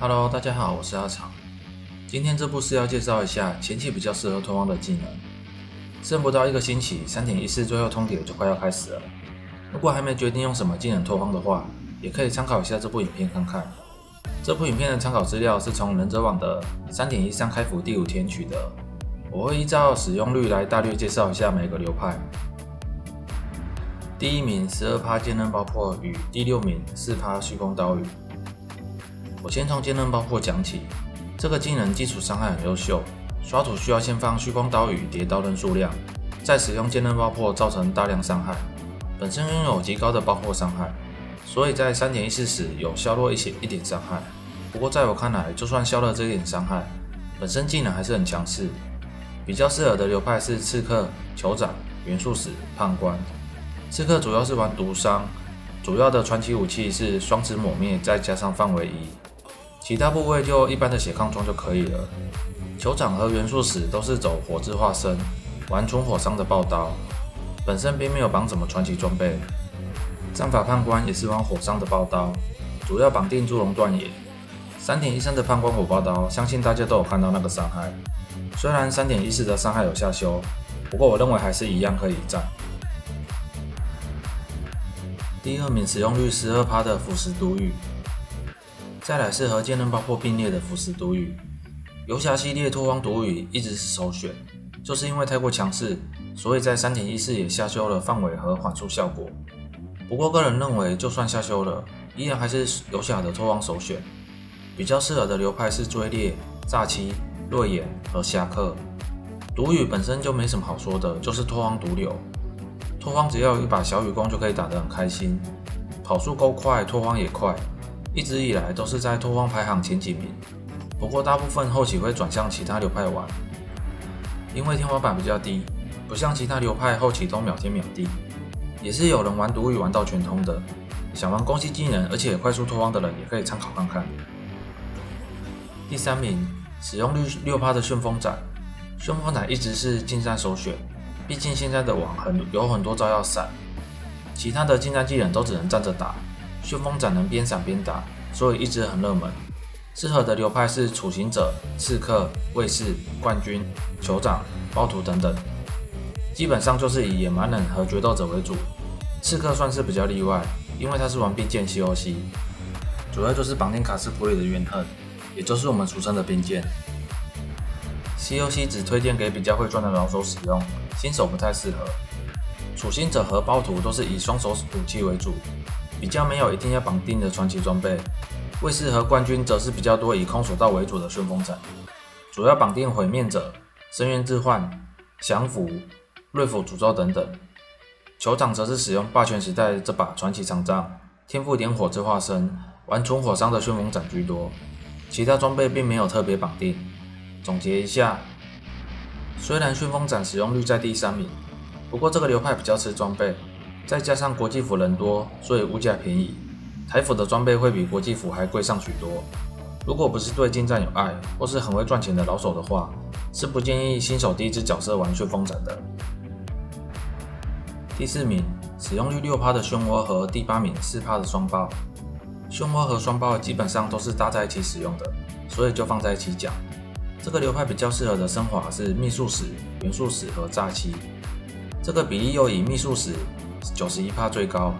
Hello，大家好，我是阿长。今天这部是要介绍一下前期比较适合拓荒的技能。剩不到1个星期，3.14最后通牒就快要开始了。如果还没决定用什么技能拓荒的话，也可以参考一下这部影片看看。这部影片的参考资料是从忍者网的 3.13 开服第5天取得。我会依照使用率来大略介绍一下每个流派。第1名 12% 坚韧爆破与第6名 4% 虚空岛屿。我先从坚韧爆破讲起，这个技能基础伤害很优秀，刷图需要先放虚空岛屿叠刀刃数量，再使用坚韧爆破造成大量伤害，本身拥有极高的爆破伤害，所以在 3.14 时有削弱一点伤害。不过在我看来，就算削了这一点伤害，本身技能还是很强势。比较适合的流派是刺客、酋长、元素使、判官。刺客主要是玩毒伤，主要的传奇武器是双指抹灭，再加上范围1，其他部位就一般的血抗装就可以了。酋长和元素使都是走火之化身，玩纯火伤的爆刀，本身并没有绑什么传奇装备。战法判官也是玩火伤的爆刀，主要绑定猪笼断野。3.13 的判官火爆刀，相信大家都有看到那个伤害。虽然 3.14 的伤害有下修，不过我认为还是一样可以一战。第2名使用率 12% 的腐蚀毒雨。再来是和坚韧爆破并列的腐蚀毒雨。游侠系列拓荒毒雨一直是首选，就是因为太过强势，所以在 3.14 也下修了范围和缓速效果。不过个人认为，就算下修了，依然还是游侠的拓荒首选。比较适合的流派是追猎、诈欺、锐眼和侠客。毒雨本身就没什么好说的，就是拓荒毒瘤。拓荒只要有一把小雨弓就可以打得很开心，跑速够快，拓荒也快，一直以来都是在拓荒排行前几名。不过大部分后期会转向其他流派玩，因为天花板比较低，不像其他流派后期都秒天秒地。也是有人玩毒雨玩到全通的，想玩攻击技能而且快速拓荒的人也可以参考看看。第3名使用率 6% 的旋风斩。旋风斩一直是近战首选，毕竟现在的网有很多招要闪，其他的近战技能都只能站着打，旋风斩能边闪边打，所以一直很热门。适合的流派是处刑者、刺客、卫士、冠军、酋长、暴徒等等，基本上就是以野蛮人和决斗者为主。刺客算是比较例外，因为他是玩兵剑 COC， 主要就是绑定卡斯普里的怨恨，也就是我们俗称的兵剑。COC 只推荐给比较会赚的老手使用，新手不太适合。处刑者和暴徒都是以双手武器为主，比较没有一定要绑定的传奇装备。卫士和冠军则是比较多以空手道为主的旋风斩，主要绑定毁灭者、深渊置换、降服、瑞斧诅咒等等。酋长则是使用霸权时代这把传奇长杖，天赋点火之化身，玩纯火伤的旋风斩居多，其他装备并没有特别绑定。总结一下，虽然旋风斩使用率在第3名，不过这个流派比较吃装备，再加上国际服人多，所以物价便宜，台服的装备会比国际服还贵上许多。如果不是对近战有爱，或是很会赚钱的老手的话，是不建议新手第一只角色玩旋风斩的。第4名使用率 6% 的漩涡和第8名 4% 的双爆。漩涡和双爆基本上都是搭在一起使用的，所以就放在一起讲。这个流派比较适合的升华是秘术使、元素使和诈欺，这个比例又以秘术使 91% 最高。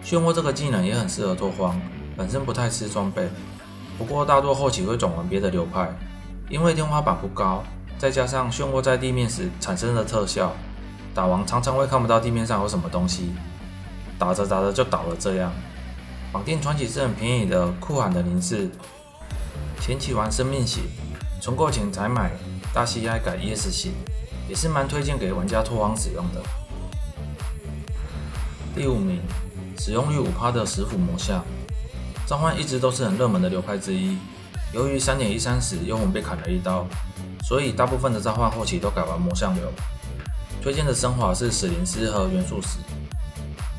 漩涡这个技能也很适合拓荒，本身不太吃装备，不过大多后期会转玩别的流派，因为天花板不高，再加上漩涡在地面时产生的特效，打王常常会看不到地面上有什么东西，打着打着就倒了这样。绑定传奇是很便宜的酷寒的凝视，前期玩生命血，存够钱才买大 CI 改 ES 血，也是蛮推荐给玩家拓荒使用的。第5名使用率 5% 的石斧魔像。召唤一直都是很热门的流派之一，由于 3.13 时幽魂被砍了一刀，所以大部分的召唤后期都改玩魔像流。推荐的升华是死灵师和元素使。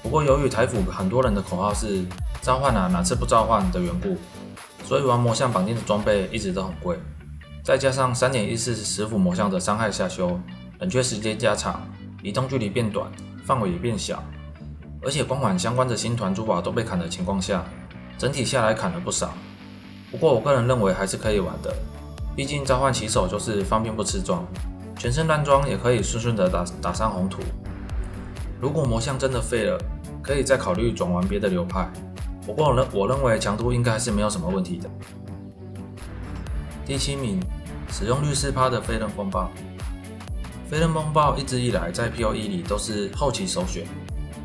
不过由于台服很多人的口号是召唤啊哪次不召唤的缘故，所以玩魔像绑定的装备一直都很贵，再加上 3.14 石斧魔像的伤害下修，冷却时间加长，移动距离变短，范围也变小，而且光环相关的星团珠宝都被砍的情况下，整体下来砍了不少。不过我个人认为还是可以玩的，毕竟召唤骑手就是方便不吃装，全身烂装也可以顺顺的打上红图。如果魔像真的废了，可以再考虑转玩别的流派，不过我认为强度应该还是没有什么问题的。第7名，使用率4%的飞刃风暴。飞刃风暴一直以来在 PoE 里都是后期首选，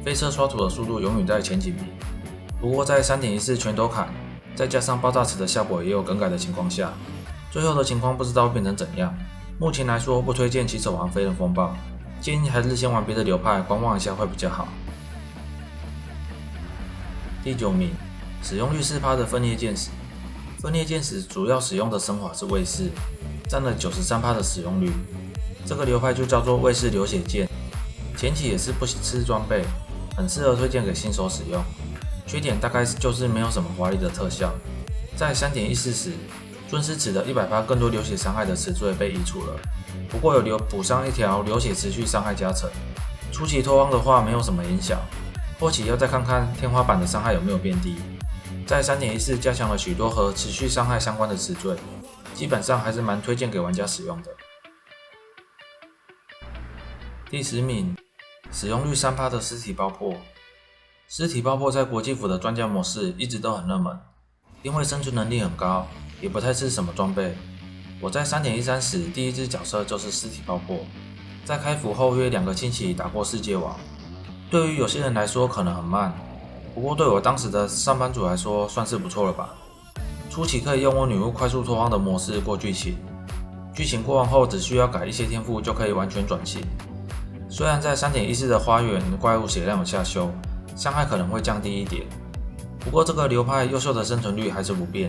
飞车刷土的速度永远在前几名。不过在 3.14 全都砍，再加上爆炸池的效果也有更改的情况下，最后的情况不知道变成怎样。目前来说不推荐骑手玩飞刃风暴，建议还是先玩别的流派观望一下会比较好。第9名，使用率4%的分裂剑矢。分裂剑矢主要使用的神法是卫士，占了93%的使用率。这个流派就叫做卫士流血剑，前期也是不吃装备，很适合推荐给新手使用。缺点大概就是没有什么华丽的特效。在 3.14 时，尊师池的100%更多流血伤害的词缀被移除了，不过有补上一条流血持续伤害加成。初期脱荒的话没有什么影响，后期要再看看天花板的伤害有没有变低。在 3.14 加强了许多和持续伤害相关的词缀，基本上还是蛮推荐给玩家使用的。第10名，使用率3%的尸体爆破。尸体爆破在国际服的专家模式一直都很热门，因为生存能力很高，也不太吃什么装备。我在 3.13 时第一只角色就是尸体爆破，在开服后约2个星期打过世界王。对于有些人来说可能很慢，不过对我当时的上班族来说算是不错了吧。初期可以用我女巫快速脱荒的模式过剧情，剧情过完后只需要改一些天赋就可以完全转型。虽然在 3.14 的花园怪物血量有下修，伤害可能会降低一点，不过这个流派优秀的生存率还是不变。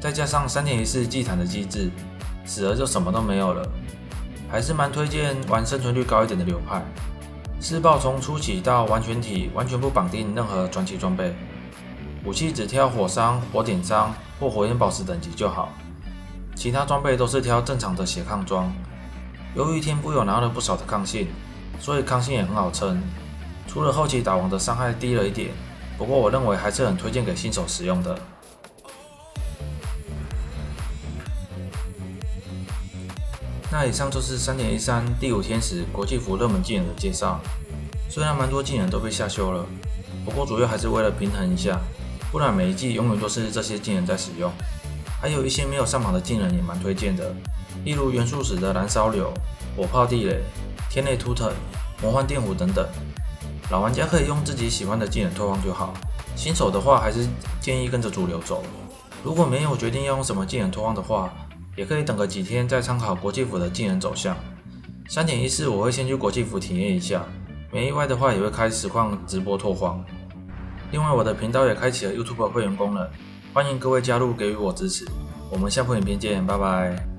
再加上 3.14 祭坛的机制，死了就什么都没有了，还是蛮推荐玩生存率高一点的流派。施暴从初期到完全体完全不绑定任何传奇装备，武器只挑火伤、火点伤或火焰宝石等级就好，其他装备都是挑正常的血抗装。由于天赋有拿了不少的抗性，所以抗性也很好撑。除了后期打王的伤害低了一点，不过我认为还是很推荐给新手使用的。那以上就是 3.13 第5天时国际服热门技能的介绍。虽然蛮多技能都被下修了，不过主要还是为了平衡一下，不然每一季永远都是这些技能在使用。还有一些没有上榜的技能也蛮推荐的，例如元素石的燃烧流、火炮地雷、天雷图腾、魔幻电弧等等。老玩家可以用自己喜欢的技能脱荒就好，新手的话还是建议跟着主流走。如果没有决定要用什么技能脱荒的话，也可以等个几天再参考国际服的技能走向。3.14 我会先去国际服体验一下，没意外的话也会开实况直播拓荒。另外我的频道也开启了 YouTube 会员功能，欢迎各位加入给予我支持。我们下部影片见，拜拜。